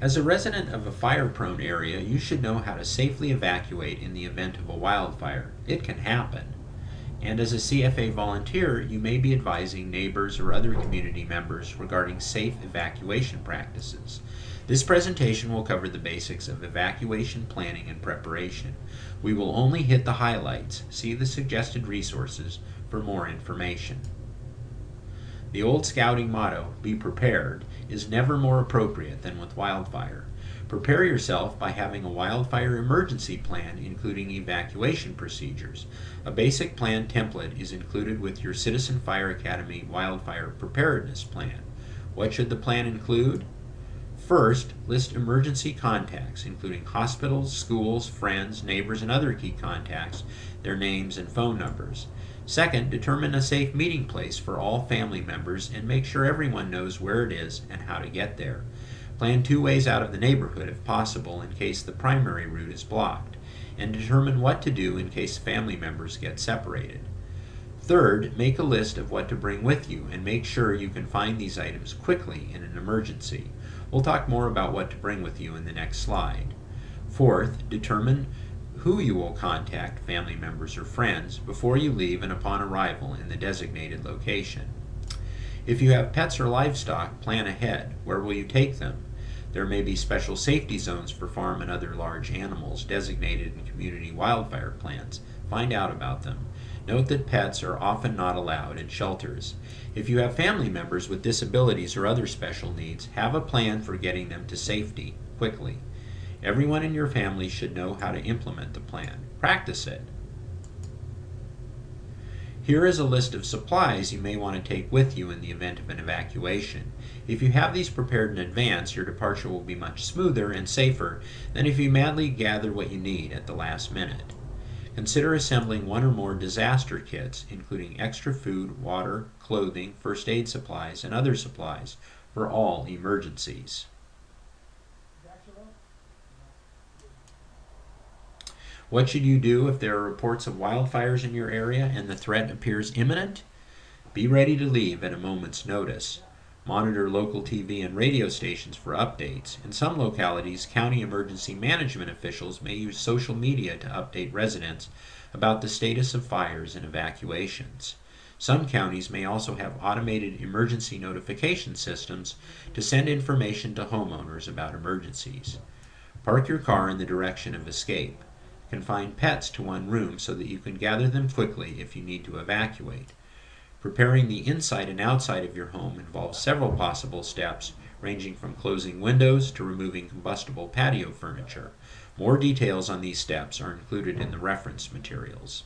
As a resident of a fire-prone area, you should know how to safely evacuate in the event of a wildfire. It can happen. And as a CFA volunteer, you may be advising neighbors or other community members regarding safe evacuation practices. This presentation will cover the basics of evacuation planning and preparation. We will only hit the highlights. See the suggested resources for more information. The old scouting motto, "Be prepared," is never more appropriate than with wildfire. Prepare yourself by having a wildfire emergency plan including evacuation procedures. A basic plan template is included with your Citizen Fire Academy Wildfire Preparedness Plan. What should the plan include? First, list emergency contacts, including hospitals, schools, friends, neighbors, and other key contacts, their names and phone numbers. Second, determine a safe meeting place for all family members and make sure everyone knows where it is and how to get there. Plan 2 ways out of the neighborhood if possible in case the primary route is blocked, and determine what to do in case family members get separated. Third, make a list of what to bring with you and make sure you can find these items quickly in an emergency. We'll talk more about what to bring with you in the next slide. Fourth, determine who you will contact, family members or friends, before you leave and upon arrival in the designated location. If you have pets or livestock, plan ahead. Where will you take them? There may be special safety zones for farm and other large animals designated in community wildfire plans. Find out about them. Note that pets are often not allowed in shelters. If you have family members with disabilities or other special needs, have a plan for getting them to safety quickly. Everyone in your family should know how to implement the plan. Practice it. Here is a list of supplies you may want to take with you in the event of an evacuation. If you have these prepared in advance, your departure will be much smoother and safer than if you madly gather what you need at the last minute. Consider assembling one or more disaster kits, including extra food, water, clothing, first aid supplies, and other supplies for all emergencies. What should you do if there are reports of wildfires in your area and the threat appears imminent? Be ready to leave at a moment's notice. Monitor local TV and radio stations for updates. In some localities, county emergency management officials may use social media to update residents about the status of fires and evacuations. Some counties may also have automated emergency notification systems to send information to homeowners about emergencies. Park your car in the direction of escape. Confine pets to one room so that you can gather them quickly if you need to evacuate. Preparing the inside and outside of your home involves several possible steps, ranging from closing windows to removing combustible patio furniture. More details on these steps are included in the reference materials.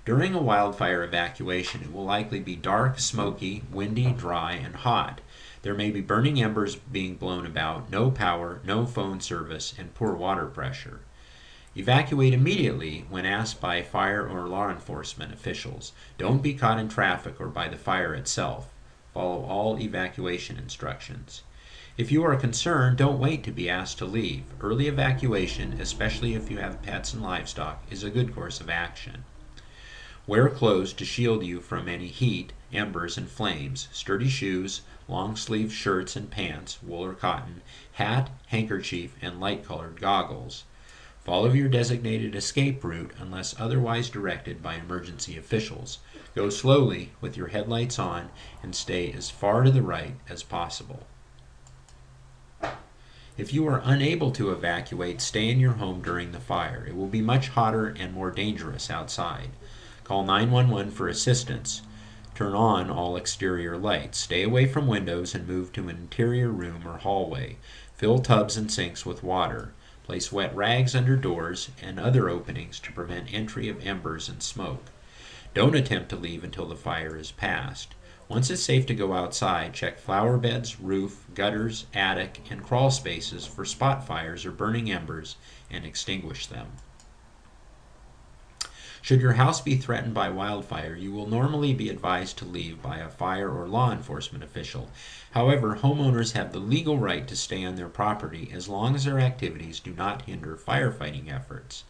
During a wildfire evacuation, it will likely be dark, smoky, windy, dry, and hot. There may be burning embers being blown about, no power, no phone service, and poor water pressure. Evacuate immediately when asked by fire or law enforcement officials. Don't be caught in traffic or by the fire itself. Follow all evacuation instructions. If you are concerned, don't wait to be asked to leave. Early evacuation, especially if you have pets and livestock, is a good course of action. Wear clothes to shield you from any heat, embers, and flames. Sturdy shoes, long-sleeved shirts and pants, wool or cotton, hat, handkerchief, and light-colored goggles. Follow your designated escape route unless otherwise directed by emergency officials. Go slowly with your headlights on and stay as far to the right as possible. If you are unable to evacuate, stay in your home during the fire. It will be much hotter and more dangerous outside. Call 911 for assistance. Turn on all exterior lights. Stay away from windows and move to an interior room or hallway. Fill tubs and sinks with water. Place wet rags under doors and other openings to prevent entry of embers and smoke. Don't attempt to leave until the fire is past. Once it's safe to go outside, check flower beds, roof, gutters, attic, and crawl spaces for spot fires or burning embers and extinguish them. Should your house be threatened by wildfire, you will normally be advised to leave by a fire or law enforcement official. However, homeowners have the legal right to stay on their property as long as their activities do not hinder firefighting efforts.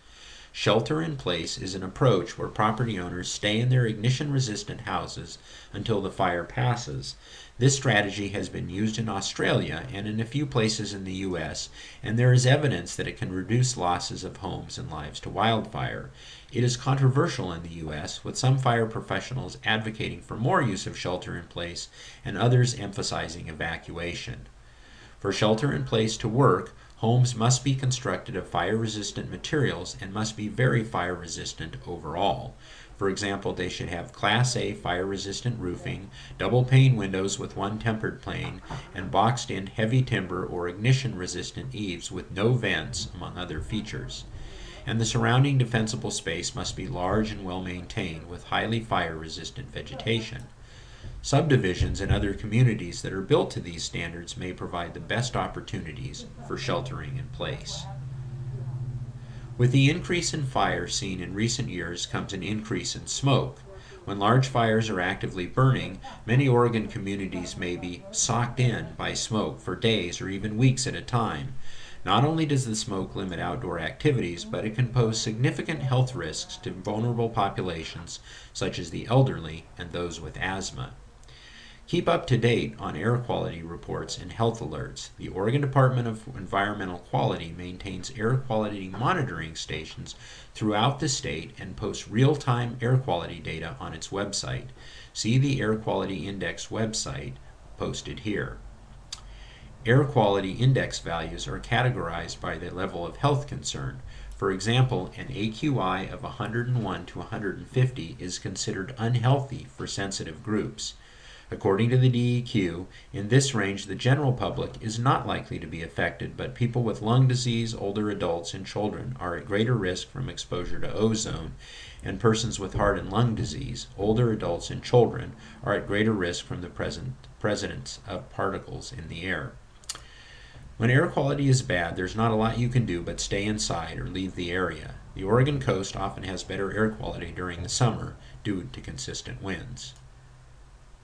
Shelter in place is an approach where property owners stay in their ignition-resistant houses until the fire passes. This strategy has been used in Australia and in a few places in the U.S., and there is evidence that it can reduce losses of homes and lives to wildfire. It is controversial in the U.S., with some fire professionals advocating for more use of shelter in place and others emphasizing evacuation. For shelter in place to work, homes must be constructed of fire-resistant materials and must be very fire-resistant overall. For example, they should have Class A fire-resistant roofing, double-pane windows with one tempered pane, and boxed-in heavy timber or ignition-resistant eaves with no vents, among other features. And the surrounding defensible space must be large and well-maintained with highly fire-resistant vegetation. Subdivisions and other communities that are built to these standards may provide the best opportunities for sheltering in place. With the increase in fire seen in recent years comes an increase in smoke. When large fires are actively burning, many Oregon communities may be socked in by smoke for days or even weeks at a time. Not only does the smoke limit outdoor activities, but it can pose significant health risks to vulnerable populations such as the elderly and those with asthma. Keep up to date on air quality reports and health alerts. The Oregon Department of Environmental Quality maintains air quality monitoring stations throughout the state and posts real-time air quality data on its website. See the Air Quality Index website posted here. Air quality index values are categorized by the level of health concern. For example, an AQI of 101 to 150 is considered unhealthy for sensitive groups. According to the DEQ, in this range the general public is not likely to be affected, but people with lung disease, older adults, and children are at greater risk from exposure to ozone, and persons with heart and lung disease, older adults, and children are at greater risk from the presence of particles in the air. When air quality is bad, there's not a lot you can do but stay inside or leave the area. The Oregon coast often has better air quality during the summer due to consistent winds.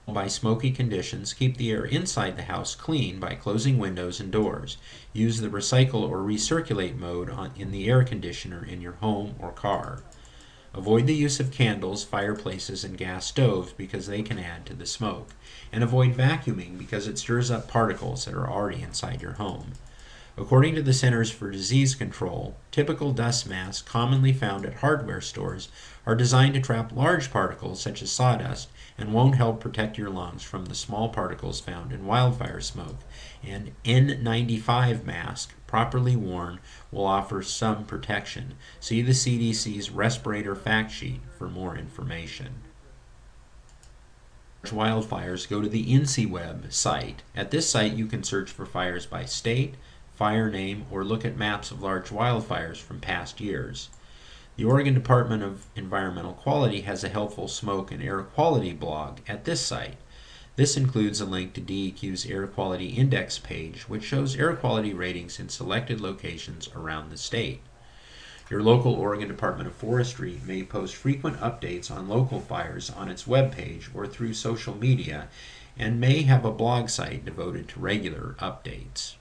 By smoky conditions, keep the air inside the house clean by closing windows and doors. Use the recycle or recirculate mode in the air conditioner in your home or car. Avoid the use of candles, fireplaces, and gas stoves because they can add to the smoke. And avoid vacuuming because it stirs up particles that are already inside your home. According to the Centers for Disease Control, typical dust masks commonly found at hardware stores are designed to trap large particles such as sawdust and won't help protect your lungs from the small particles found in wildfire smoke. An N95 mask, properly worn, will offer some protection. See the CDC's respirator fact sheet for more information. Wildfires, go to the INCIWeb site. At this site you can search for fires by state, fire name, or look at maps of large wildfires from past years. The Oregon Department of Environmental Quality has a helpful smoke and air quality blog at this site. This includes a link to DEQ's Air Quality Index page, which shows air quality ratings in selected locations around the state. Your local Oregon Department of Forestry may post frequent updates on local fires on its webpage or through social media, and may have a blog site devoted to regular updates.